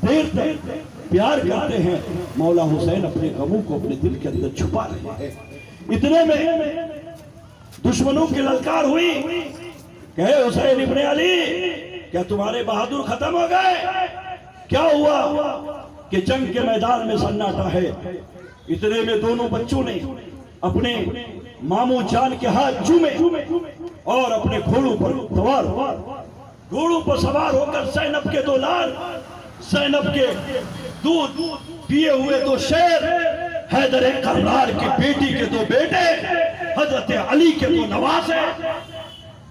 देर तक प्यार करते हैं। मौला हुसैन अपने गमों को अपने दिल के अंदर छुपा रहे हैं। इतने में दुश्मनों की ललकार हुई, कहे हुसैन इब्ने अली, क्या तुम्हारे बहादुर खत्म हो गए? क्या हुआ कि जंग के मैदान में सन्नाटा है। इतने में दोनों बच्चों ने अपने मामू जान के हाथ चूमे और अपने घोड़ों पर सवार, घोड़ों पर सवार होकर ज़ैनब के दो लाल, ज़ैनब के दूध पिए हुए दो शेर, हैदर कर्रार की बेटी के दो बेटे, हजरत अली के दो नवासे,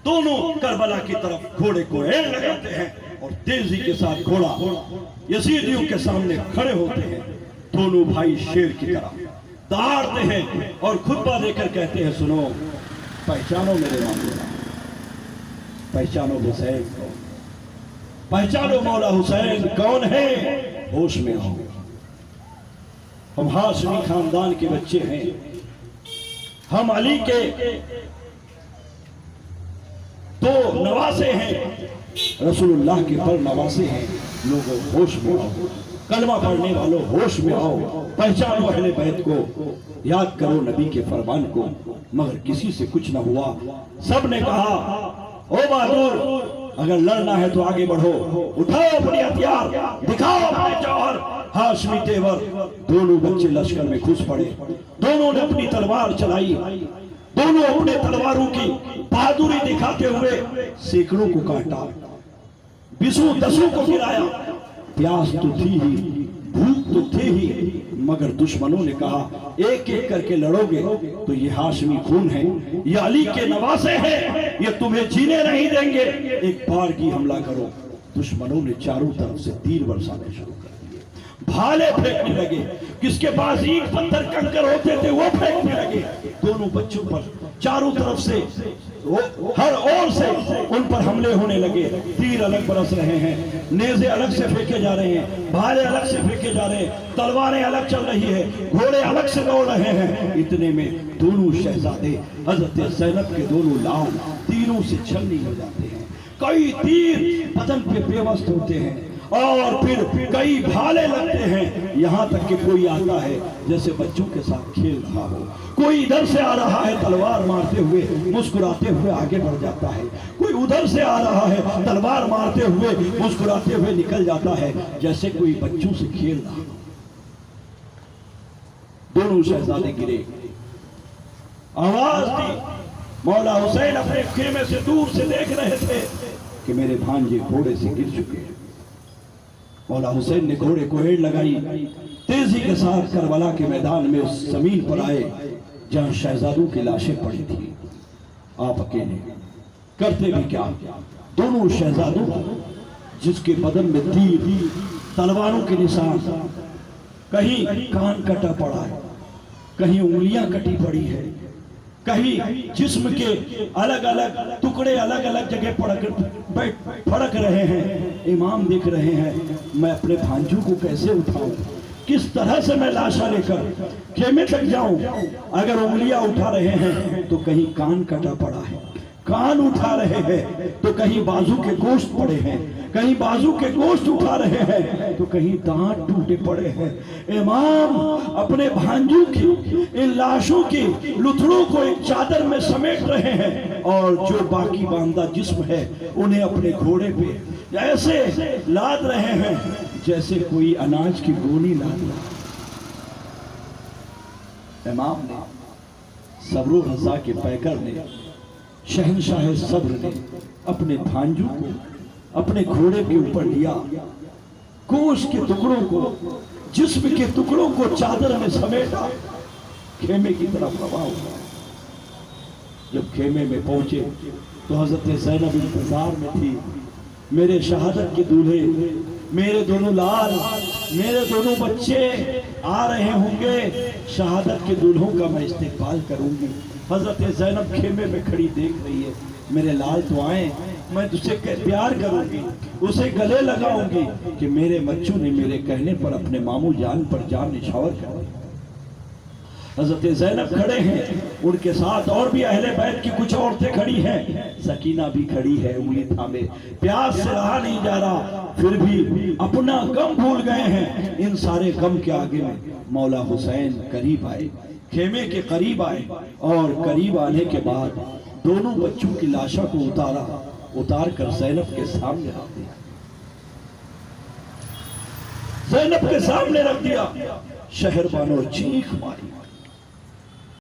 दोनों करबला की तरफ घोड़े को एड़ लगाते हैं और तेजी के साथ घोड़ा यजीदियों के सामने खड़े होते हैं। दोनों भाई शेर की तरह दहाड़ते हैं और खुतबा देकर कहते हैं, सुनो, पहचानो मेरे मामू, पहचानो हुसैन को, पहचानो मौला हुसैन कौन है, होश में आओ। हम हाशमी खानदान के बच्चे हैं, हम अली के तो नवासे हैं, रसूलुल्लाह के पर नवासे हैं। लोगों होश में आओ, कलमा पढ़ने वालों होश में आओ, पहचानो अहले बैत को, याद करो नबी के फरमान को। मगर किसी से कुछ न हुआ। सब ने कहा, ओ बहादुर, अगर लड़ना है तो आगे बढ़ो, उठाओ अपने हथियार, दिखाओ अपने जौहर, हाशमी तेवर। दोनों बच्चे लश्कर में घुस पड़े, दोनों ने अपनी तलवार चलाई, दोनों अपने तलवारों की बहादुरी दिखाते हुए सैकड़ों को काटा, बीसों दसों को गिराया। प्यास तो थी ही, भूख तो थे ही, मगर दुश्मनों ने कहा, एक एक करके लड़ोगे तो ये हाशमी खून है, ये अली के नवासे हैं, ये तुम्हें जीने नहीं देंगे, एक बार की हमला करो। दुश्मनों ने चारों तरफ से तीर बरसाने शुरू कर दिए, भाले फेंकने लगे, किसके पास ईंट पत्थर कंकर होते थे वो फेंकने लगे। दोनों बच्चों पर चारों तरफ से, हर ओर से उन पर हमले होने लगे। तीर अलग बरस रहे हैं, नेज़े अलग से फेंके जा रहे हैं, भाले अलग से फेंके जा रहे हैं, तलवारें अलग चल रही है, घोड़े अलग से दौड़ रहे हैं। इतने में दोनों शहजादे हजरत ज़ैनब के दोनों लाल तीरों से छलनी हो जाते हैं। कई तीर बदन पे पेवस्त होते हैं और फिर कई भाले लगते हैं। यहाँ तक कि कोई आता है जैसे बच्चों के साथ खेल रहा हो, कोई इधर से आ रहा है तलवार मारते हुए, मुस्कुराते हुए आगे बढ़ जाता है, कोई उधर से आ रहा है तलवार मारते हुए, मुस्कुराते हुए निकल जाता है, जैसे कोई बच्चों से खेल रहा हो। दोनों शहजादे गिरे, आवाज दी। मौला हुसैन अपने खेमे से दूर से देख रहे थे कि मेरे भांजे घोड़े से गिर चुके हैं। मौला हुसैन ने घोड़े को एड़ लगाई, तेजी के साथ करबला के मैदान में उस जमीन पर आए जहां शहजादों की लाशें पड़ी थी। आप अकेले करते भी क्या, दोनों शहजादों जिसके बदन में तीर, तलवारों के निशान, कहीं कान कटा पड़ा है, कहीं उंगलियां कटी पड़ी है, कहीं जिस्म के अलग अलग टुकड़े अलग अलग जगह फड़क रहे हैं। इमाम देख रहे हैं, मैं अपने भांजों को कैसे उठाऊं, किस तरह से मैं लाशा लेकर खेमे तक जाऊं। अगर उंगलियां उठा रहे हैं तो कहीं कान कटा पड़ा है, कान उठा रहे हैं तो कहीं बाजू के गोश्त पड़े हैं, कहीं बाजू के गोश्त उठा रहे हैं तो कहीं दांत टूटे पड़े हैं। इमाम अपने भांजों की इन लाशों की लुथड़ों को एक चादर में समेट रहे हैं और जो बाकी बांधा जिस्म है उन्हें अपने घोड़े पे ऐसे लाद रहे हैं जैसे कोई अनाज की गोली लाद रहा। इमाम ने, सब्र रज़ा के पैकर ने, शहंशाह सब्र ने अपने भांजों को अपने घोड़े के ऊपर लिया, गोश्त के टुकड़ों को, जिस्म के टुकड़ों को चादर में समेटा, खेमे की तरफ रवा हुआ। जब खेमे में पहुंचे तो हजरत ज़ैनब इंतजार में थी। मेरे शहादत के दूल्हे, मेरे दोनों लाल, मेरे दोनों बच्चे आ रहे होंगे, शहादत के दूल्हों का मैं इस्तेकबाल करूंगी। हजरत ज़ैनब खेमे में खड़ी देख रही है, मेरे लाल तो आए, मैं तुझसे प्यार करूंगी, उसे गले लगाऊंगी कि मेरे बच्चों ने मेरे कहने पर अपने मामू जान पर जान निछावर कर दी। हजरत ज़ैनब खड़े हैं, उनके साथ और भी अहले बैत की कुछ औरतें खड़ी हैं, सकीना भी खड़ी है, उंगली थामे, प्यास से रहा नहीं जा रहा, फिर भी अपना गम भूल गए हैं। इन सारे गम के आगे में मौला हुसैन करीब आए, खेमे के करीब आए, और करीब आने के बाद दोनों बच्चों की लाशों को उतार कर ज़ैनब के सामने रख दिया, ज़ैनब के सामने रख दिया। शहरबानों चीख मारी,